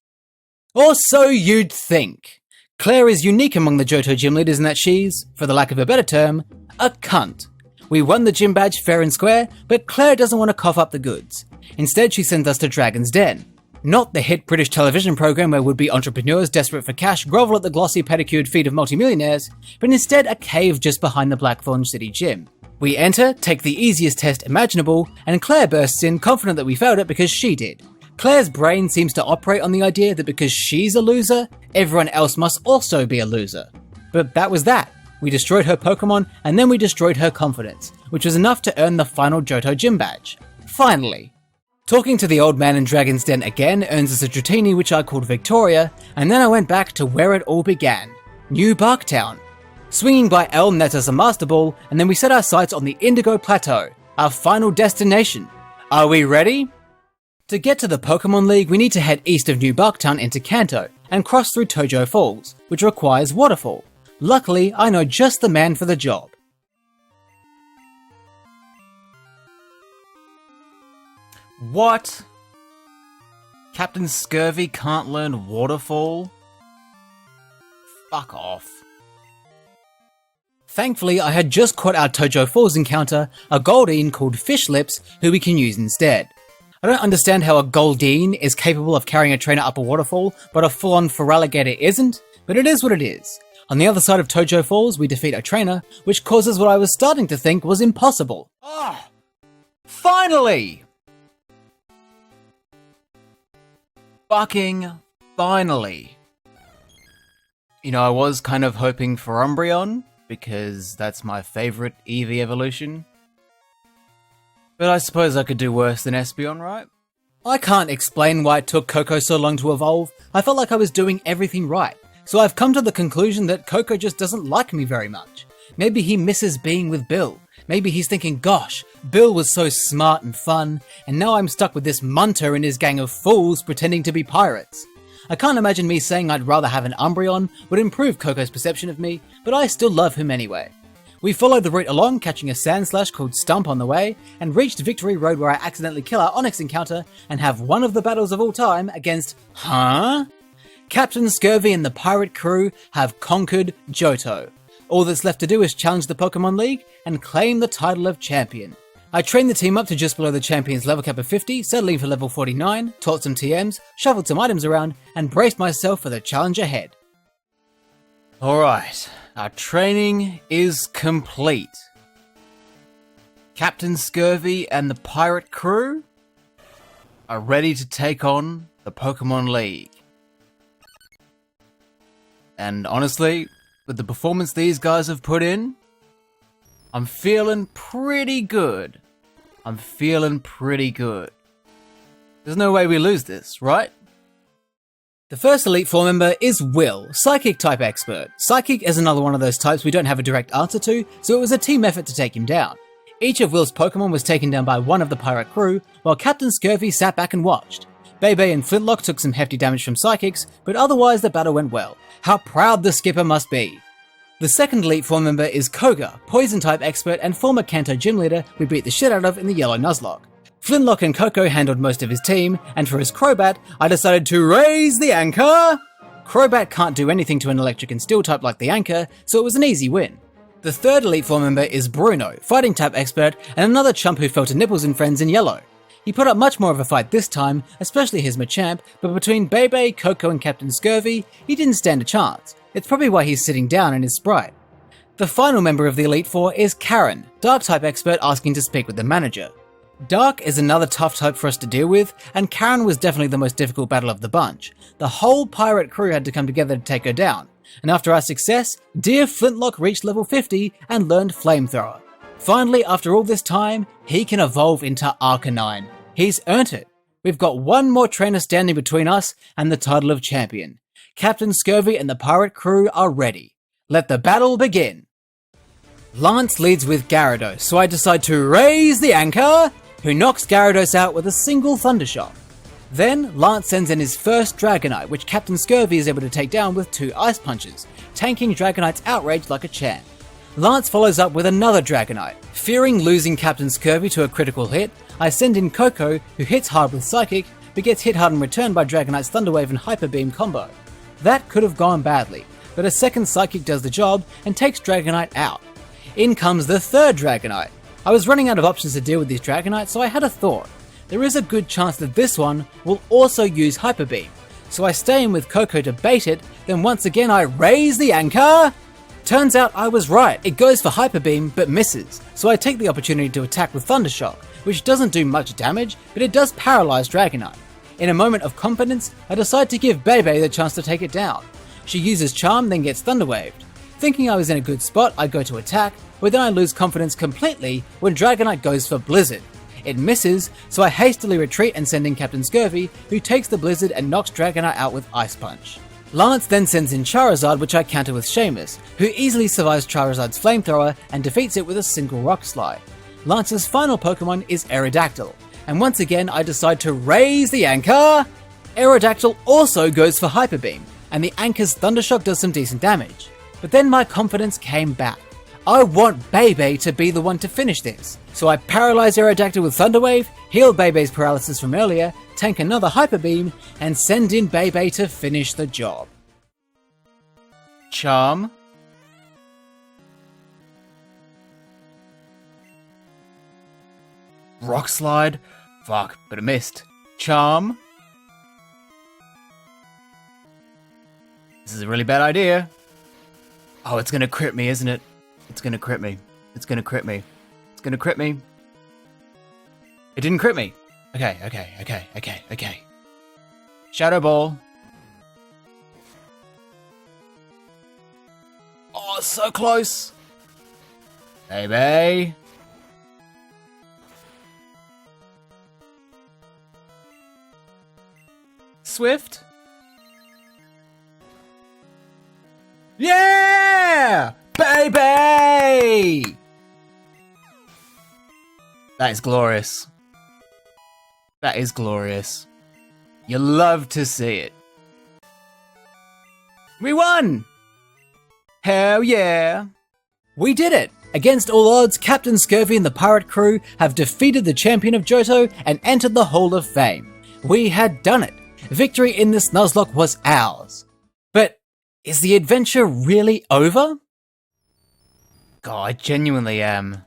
Or so you'd think. Claire is unique among the Johto gym leaders in that she's, for the lack of a better term, a cunt. We won the gym badge fair and square, but Claire doesn't want to cough up the goods. Instead, she sends us to Dragon's Den. Not the hit British television program where would-be entrepreneurs desperate for cash grovel at the glossy pedicured feet of multimillionaires, but instead a cave just behind the Blackthorn City gym. We enter, take the easiest test imaginable, and Claire bursts in confident that we failed it because she did. Claire's brain seems to operate on the idea that because she's a loser, everyone else must also be a loser. But that was that. We destroyed her Pokemon, and then we destroyed her confidence, which was enough to earn the final Johto gym badge. Finally. Talking to the old man in Dragon's Den again earns us a Dratini which I called Victoria, and then I went back to where it all began, New Barktown. Swinging by Elm nets us a Master Ball, and then we set our sights on the Indigo Plateau, our final destination. Are we ready? To get to the Pokemon League, we need to head east of New Barktown into Kanto, and cross through Tojo Falls, which requires Waterfall. Luckily, I know just the man for the job. What? Captain Scurvy can't learn Waterfall? Fuck off. Thankfully, I had just caught our Tojo Falls encounter, a Goldeen called Fish Lips, who we can use instead. I don't understand how a Goldeen is capable of carrying a trainer up a waterfall, but a full-on Feraligatr isn't, but it is what it is. On the other side of Tojo Falls, we defeat a trainer, which causes what I was starting to think was impossible. Ah! Finally! Fucking finally. You know, I was kind of hoping for Umbreon, because that's my favourite Eevee evolution. But I suppose I could do worse than Espeon, right? I can't explain why it took Koko so long to evolve. I felt like I was doing everything right. So I've come to the conclusion that Koko just doesn't like me very much. Maybe he misses being with Bill. Maybe he's thinking, gosh, Bill was so smart and fun, and now I'm stuck with this Munter and his gang of fools pretending to be pirates. I can't imagine me saying I'd rather have an Umbreon would improve Koko's perception of me, but I still love him anyway. We followed the route along, catching a Sandslash called Stump on the way, and reached Victory Road where I accidentally kill our Onix encounter and have one of the battles of all time against... Huh? Captain Scurvy and the pirate crew have conquered Johto. All that's left to do is challenge the Pokemon League and claim the title of champion. I trained the team up to just below the champion's level cap of 50, settling for level 49, taught some TMs, shuffled some items around, and braced myself for the challenge ahead. Alright, our training is complete. Captain Scurvy and the pirate crew are ready to take on the Pokemon League. And honestly, with the performance these guys have put in, I'm feeling pretty good. There's no way we lose this, right? The first Elite Four member is Will, Psychic type expert. Psychic is another one of those types we don't have a direct answer to, so it was a team effort to take him down. Each of Will's Pokemon was taken down by one of the pirate crew, while Captain Scurvy sat back and watched. Bebe and Flintlock took some hefty damage from Psychics, but otherwise the battle went well. How proud the skipper must be! The second Elite Four member is Koga, Poison-type expert and former Kanto gym leader we beat the shit out of in the Yellow Nuzlocke. Flintlock and Koko handled most of his team, and for his Crobat, I decided to raise the anchor! Crobat can't do anything to an electric and steel type like the Anchor, so it was an easy win. The third Elite Four member is Bruno, fighting type expert, and another chump who fell to Nipples and Friends in Yellow. He put up much more of a fight this time, especially his Machamp, but between Bebe, Coco and Captain Scurvy, he didn't stand a chance. It's probably why he's sitting down in his sprite. The final member of the Elite Four is Karen, Dark type expert asking to speak with the manager. Dark is another tough type for us to deal with, and Karen was definitely the most difficult battle of the bunch. The whole pirate crew had to come together to take her down, and after our success, dear Flintlock reached level 50 and learned Flamethrower. Finally, after all this time, he can evolve into Arcanine. He's earned it. We've got one more trainer standing between us and the title of champion. Captain Scurvy and the pirate crew are ready. Let the battle begin. Lance leads with Gyarados, so I decide to raise the Anchor, who knocks Gyarados out with a single Thundershock. Then, Lance sends in his first Dragonite, which Captain Scurvy is able to take down with 2 Ice Punches, tanking Dragonite's outrage like a champ. Lance follows up with another Dragonite. Fearing losing Captain Scurvy to a critical hit, I send in Coco, who hits hard with Psychic, but gets hit hard in return by Dragonite's Thunder Wave and Hyper Beam combo. That could have gone badly, but a second Psychic does the job and takes Dragonite out. In comes the third Dragonite. I was running out of options to deal with these Dragonites, so I had a thought. There is a good chance that this one will also use Hyper Beam, so I stay in with Coco to bait it, then once again I raise the Anchor! Turns out I was right, it goes for Hyper Beam but misses, so I take the opportunity to attack with Thundershock, which doesn't do much damage, but it does paralyze Dragonite. In a moment of confidence, I decide to give Bebe the chance to take it down. She uses Charm, then gets Thunder Waved. Thinking I was in a good spot, I go to attack, but then I lose confidence completely when Dragonite goes for Blizzard. It misses, so I hastily retreat and send in Captain Scurvy, who takes the Blizzard and knocks Dragonite out with Ice Punch. Lance then sends in Charizard, which I counter with Seamus, who easily survives Charizard's Flamethrower and defeats it with a single Rock Slide. Lance's final Pokemon is Aerodactyl, and once again I decide to raise the Anchor! Aerodactyl also goes for Hyper Beam, and the Anchor's Thundershock does some decent damage. But then my confidence came back. I want Bebe to be the one to finish this, so I paralyze Aerodactyl with Thunder Wave, heal Bebe's paralysis from earlier, tank another Hyper Beam, and send in Bebe to finish the job. Charm. Rock Slide. Fuck, but it missed. Charm. This is a really bad idea. Oh, it's gonna crit me, isn't it? It's gonna crit me. It's gonna crit me. It's gonna crit me. It didn't crit me. Okay. Shadow Ball. Oh, so close. Baby. Swift. Yeah! Baby! That is glorious. That is glorious. You love to see it. We won! Hell yeah! We did it! Against all odds, Captain Scurvy and the pirate crew have defeated the champion of Johto and entered the Hall of Fame. We had done it. Victory in this Nuzlocke was ours. But is the adventure really over? God, I genuinely am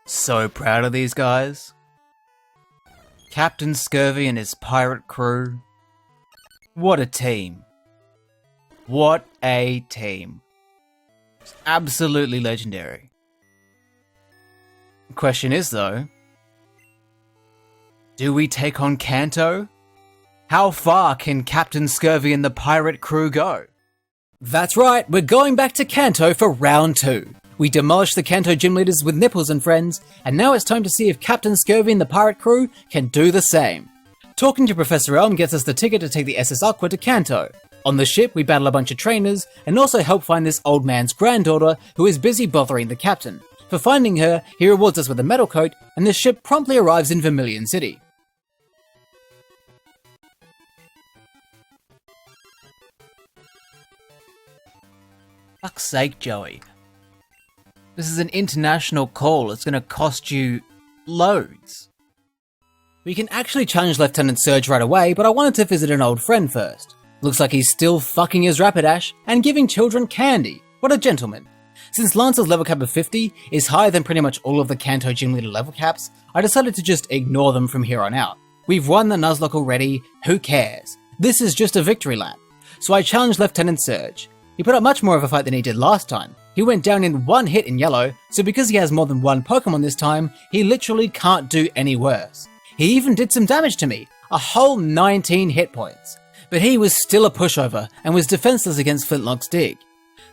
so proud of these guys. Captain Scurvy and his pirate crew. What a team. What a team. It's absolutely legendary. The question is though, do we take on Kanto? How far can Captain Scurvy and the pirate crew go? That's right, we're going back to Kanto for round 2. We demolished the Kanto gym leaders with Nipples and Friends, and now it's time to see if Captain Scurvy and the pirate crew can do the same. Talking to Professor Elm gets us the ticket to take the SS Aqua to Kanto. On the ship, we battle a bunch of trainers, and also help find this old man's granddaughter who is busy bothering the captain. For finding her, he rewards us with a metal coat, and the ship promptly arrives in Vermilion City. Fuck's sake, Joey. This is an international call, it's gonna cost you loads. We can actually challenge Lieutenant Surge right away, but I wanted to visit an old friend first. Looks like he's still fucking his Rapidash and giving children candy. What a gentleman. Since Lance's level cap of 50 is higher than pretty much all of the Kanto gym leader level caps, I decided to just ignore them from here on out. We've won the Nuzlocke already, who cares? This is just a victory lap. So I challenged Lieutenant Surge. He put up much more of a fight than he did last time. He went down in one hit in Yellow, so because he has more than one Pokemon this time, he literally can't do any worse. He even did some damage to me, a whole 19 hit points. But he was still a pushover and was defenseless against Flintlock's dig.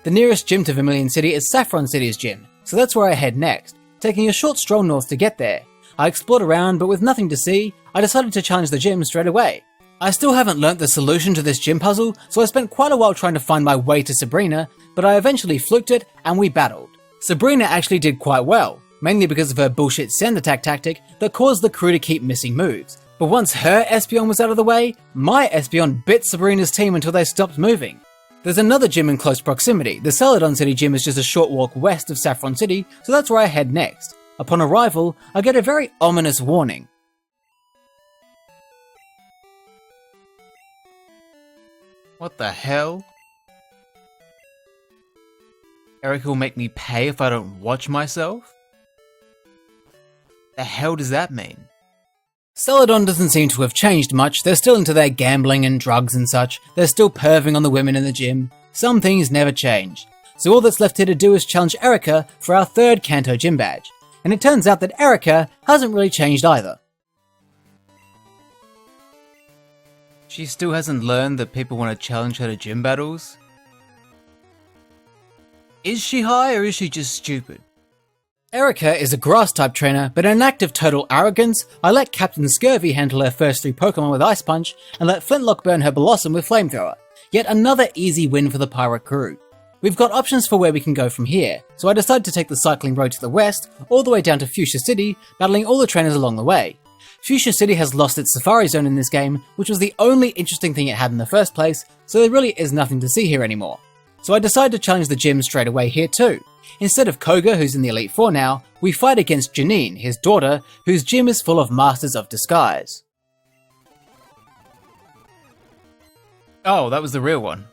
The nearest gym to Vermilion City is Saffron City's gym, so that's where I head next, taking a short stroll north to get there. I explored around, but with nothing to see, I decided to challenge the gym straight away. I still haven't learnt the solution to this gym puzzle, so I spent quite a while trying to find my way to Sabrina, but I eventually fluked it and we battled. Sabrina actually did quite well, mainly because of her bullshit sand attack tactic that caused the crew to keep missing moves. But once her Espeon was out of the way, my Espeon bit Sabrina's team until they stopped moving. There's another gym in close proximity. The Celadon City gym is just a short walk west of Saffron City, so that's where I head next. Upon arrival, I get a very ominous warning. What the hell? Erica will make me pay if I don't watch myself? The hell does that mean? Celadon doesn't seem to have changed much. They're still into their gambling and drugs and such. They're still perving on the women in the gym. Some things never change. So all that's left here to do is challenge Erica for our third Kanto gym badge. And it turns out that Erica hasn't really changed either. She still hasn't learned that people want to challenge her to gym battles? Is she high or is she just stupid? Erica is a grass-type trainer, but in an act of total arrogance, I let Captain Scurvy handle her first 3 Pokemon with Ice Punch, and let Flintlock burn her Blossom with Flamethrower. Yet another easy win for the pirate crew. We've got options for where we can go from here, so I decided to take the cycling road to the west, all the way down to Fuchsia City, battling all the trainers along the way. Fuchsia City has lost its Safari Zone in this game, which was the only interesting thing it had in the first place, so there really is nothing to see here anymore. So I decided to challenge the gym straight away here too. Instead of Koga, who's in the Elite Four now, we fight against Janine, his daughter, whose gym is full of Masters of Disguise. Oh, that was the real one.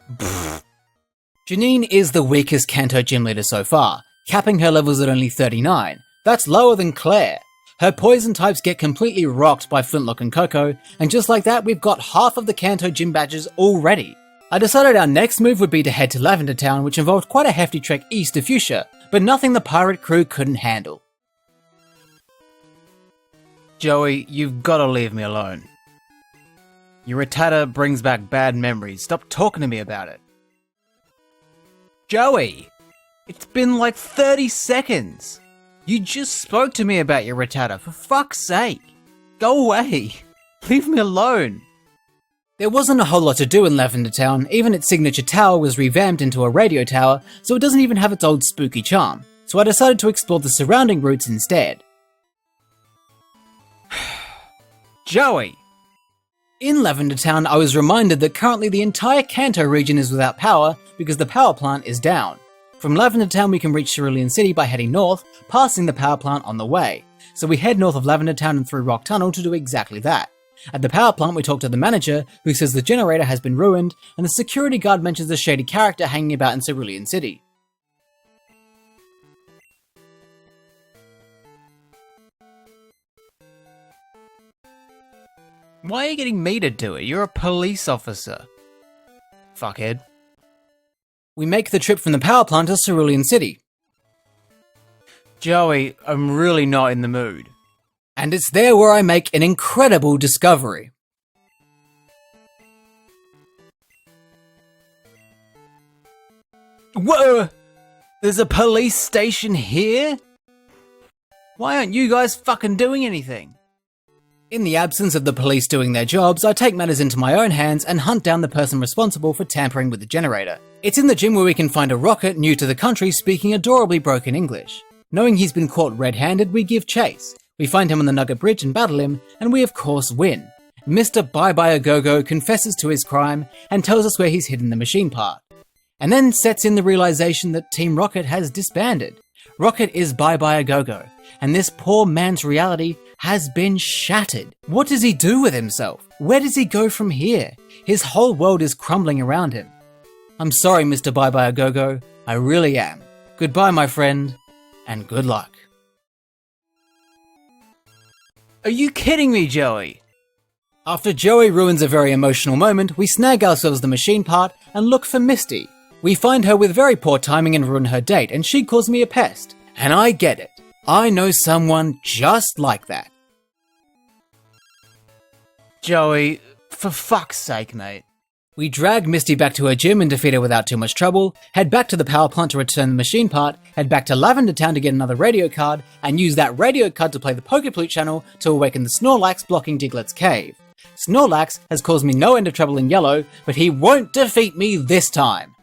Janine is the weakest Kanto gym leader so far, capping her levels at only 39. That's lower than Claire. Her poison types get completely rocked by Flintlock and Coco, and just like that we've got half of the Kanto gym badges already. I decided our next move would be to head to Lavender Town, which involved quite a hefty trek east of Fuchsia, but nothing the pirate crew couldn't handle. Joey, you've gotta leave me alone. Your Rattata brings back bad memories. Stop talking to me about it. Joey! It's been like 30 seconds! You just spoke to me about your Rattata, for fuck's sake! Go away! Leave me alone! There wasn't a whole lot to do in Lavender Town. Even its signature tower was revamped into a radio tower, so it doesn't even have its old spooky charm. So I decided to explore the surrounding routes instead. Joey! In Lavender Town, I was reminded that currently the entire Kanto region is without power because the power plant is down. From Lavender Town we can reach Cerulean City by heading north, passing the power plant on the way. So we head north of Lavender Town and through Rock Tunnel to do exactly that. At the power plant we talk to the manager, who says the generator has been ruined, and the security guard mentions a shady character hanging about in Cerulean City. Why are you getting me to do it? You're a police officer. Fuckhead. We make the trip from the power plant to Cerulean City. Joey, I'm really not in the mood. And it's there where I make an incredible discovery. Whoa! There's a police station here? Why aren't you guys fucking doing anything? In the absence of the police doing their jobs, I take matters into my own hands and hunt down the person responsible for tampering with the generator. It's in the gym where we can find a Rocket new to the country speaking adorably broken English. Knowing he's been caught red-handed, we give chase. We find him on the Nugget Bridge and battle him, and we of course win. Mr. Bye-Bye-A-Go-Go confesses to his crime and tells us where he's hidden the machine part. And then sets in the realization that Team Rocket has disbanded. Rocket is Bye-Bye-A-Go-Go, and this poor man's reality has been shattered. What does he do with himself? Where does he go from here? His whole world is crumbling around him. I'm sorry, Mr. Bye-Bye-A-Go-Go. I really am. Goodbye, my friend, and good luck. Are you kidding me, Joey? After Joey ruins a very emotional moment, we snag ourselves the machine part and look for Misty. We find her with very poor timing and ruin her date, and she calls me a pest. And I get it. I know someone just like that. Joey, for fuck's sake, mate. We drag Misty back to her gym and defeat her without too much trouble, head back to the power plant to return the machine part, head back to Lavender Town to get another radio card, and use that radio card to play the Pokeflute channel to awaken the Snorlax blocking Diglett's cave. Snorlax has caused me no end of trouble in Yellow, but he won't defeat me this time.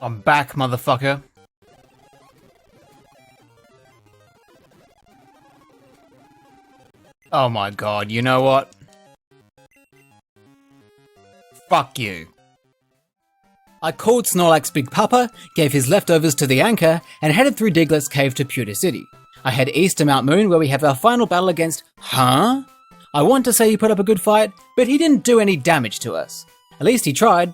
I'm back, motherfucker. Oh my god, you know what? Fuck you. I called Snorlax Big Papa, gave his leftovers to the anchor, and headed through Diglett's cave to Pewter City. I head east to Mount Moon where we have our final battle against... Huh? I want to say he put up a good fight, but he didn't do any damage to us. At least he tried.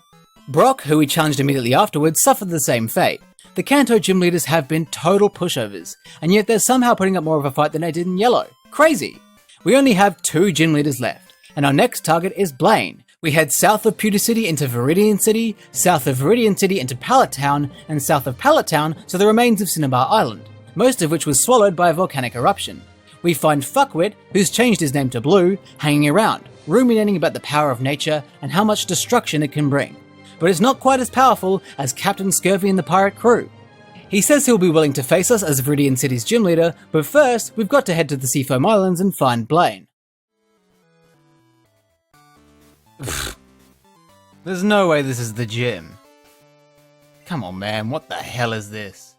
Brock, who we challenged immediately afterwards, suffered the same fate. The Kanto gym leaders have been total pushovers, and yet they're somehow putting up more of a fight than they did in Yellow. Crazy! We only have 2 gym leaders left, and our next target is Blaine. We head south of Pewter City into Viridian City, south of Viridian City into Pallet Town, and south of Pallet Town to the remains of Cinnabar Island, most of which was swallowed by a volcanic eruption. We find Fuckwit, who's changed his name to Blue, hanging around, ruminating about the power of nature and how much destruction it can bring. But it's not quite as powerful as Captain Scurvy and the pirate crew. He says he'll be willing to face us as Viridian City's gym leader, but first we've got to head to the Seafoam Islands and find Blaine. There's no way this is the gym. Come on, man, what the hell is this?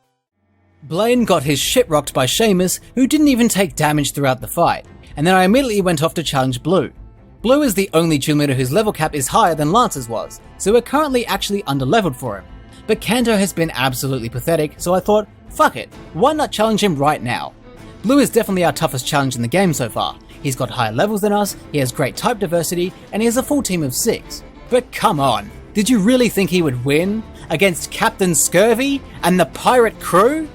Blaine got his shit rocked by Seamus, who didn't even take damage throughout the fight, and then I immediately went off to challenge Blue. Blue is the only gym leader whose level cap is higher than Lance's was, so we're currently actually under-leveled for him. But Kanto has been absolutely pathetic, so I thought, fuck it, why not challenge him right now? Blue is definitely our toughest challenge in the game so far. He's got higher levels than us, he has great type diversity, and he has a full team of 6. But come on, did you really think he would win? Against Captain Scurvy and the pirate crew?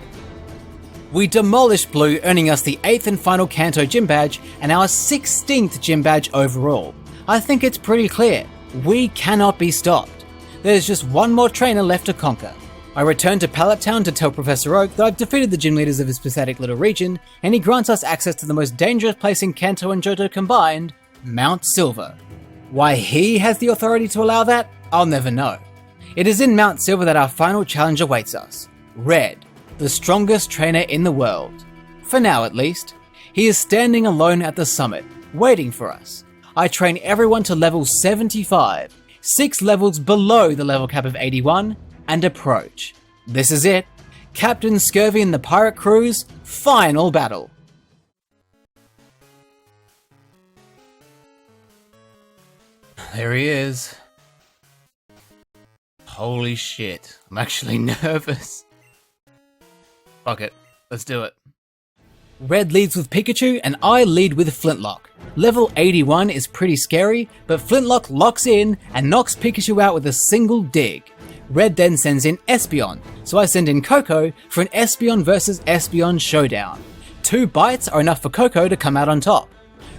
We demolished Blue, earning us the 8th and final Kanto gym badge and our 16th gym badge overall. I think it's pretty clear, we cannot be stopped. There's just one more trainer left to conquer. I return to Pallet Town to tell Professor Oak that I've defeated the gym leaders of his pathetic little region, and he grants us access to the most dangerous place in Kanto and Johto combined, Mount Silver. Why he has the authority to allow that, I'll never know. It is in Mount Silver that our final challenge awaits us. Red, the strongest trainer in the world. For now at least. He is standing alone at the summit, waiting for us. I train everyone to level 75, 6 levels below the level cap of 81, and approach. This is it. Captain Scurvy and the pirate crew's final battle. There he is. Holy shit, I'm actually nervous. Fuck it, let's do it. Red leads with Pikachu and I lead with Flintlock. Level 81 is pretty scary, but Flintlock locks in and knocks Pikachu out with a single dig. Red then sends in Espeon, so I send in Coco for an Espeon vs Espeon showdown. 2 bites are enough for Coco to come out on top.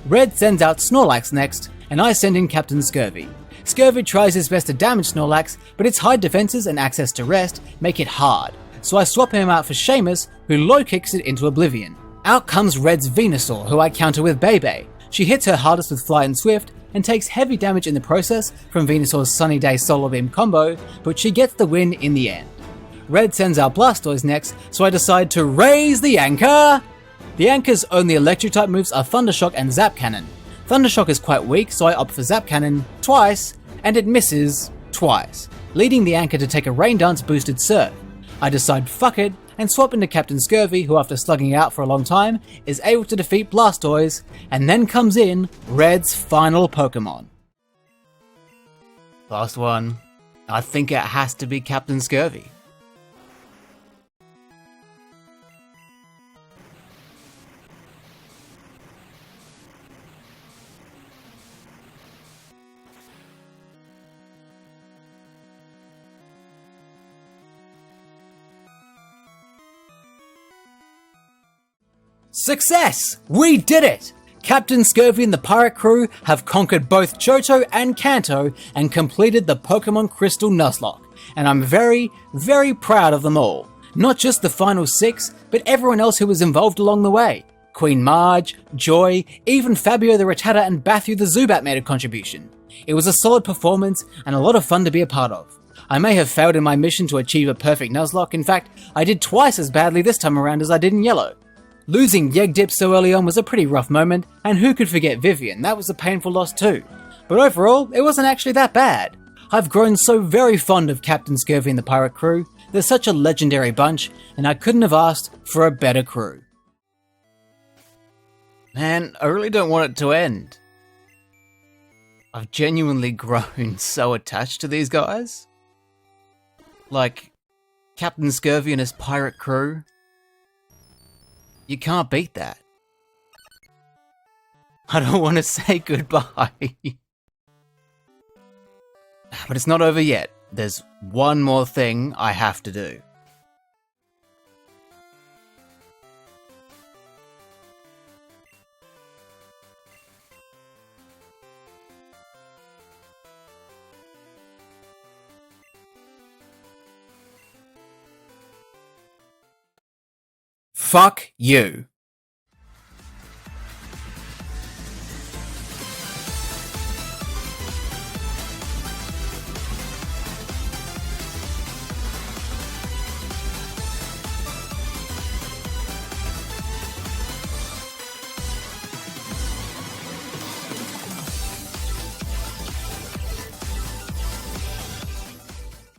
Red sends out Snorlax next, and I send in Captain Scurvy. Scurvy tries his best to damage Snorlax, but its high defenses and access to rest make it hard, so I swap him out for Seamus, who low kicks it into oblivion. Out comes Red's Venusaur, who I counter with Bebe. She hits her hardest with Fly and Swift, and takes heavy damage in the process from Venusaur's Sunny Day Solar Beam combo, but she gets the win in the end. Red sends out Blastoise next, so I decide to raise the anchor! The anchor's only electric type moves are Thundershock and Zap Cannon. Thundershock is quite weak, so I opt for Zap Cannon twice, and it misses twice, leading the anchor to take a Rain Dance boosted Surf. I decide fuck it, and swap into Captain Scurvy, who after slugging it out for a long time, is able to defeat Blastoise, and then comes in Red's final Pokemon. Last one. I think it has to be Captain Scurvy. Success! We did it! Captain Scurvy and the pirate crew have conquered both Johto and Kanto and completed the Pokémon Crystal Nuzlocke, and I'm very, very proud of them all. Not just the final 6, but everyone else who was involved along the way. Queen Marge, Joy, even Fabio the Rattata and Bathu the Zubat made a contribution. It was a solid performance and a lot of fun to be a part of. I may have failed in my mission to achieve a perfect Nuzlocke. In fact, I did twice as badly this time around as I did in Yellow. Losing Yegdip so early on was a pretty rough moment, and who could forget Vivian? That was a painful loss too. But overall, it wasn't actually that bad. I've grown so very fond of Captain Scurvy and the pirate crew. They're such a legendary bunch, and I couldn't have asked for a better crew. Man, I really don't want it to end. I've genuinely grown so attached to these guys. Like, Captain Scurvy and his pirate crew. You can't beat that. I don't want to say goodbye. But it's not over yet. There's one more thing I have to do. Fuck you.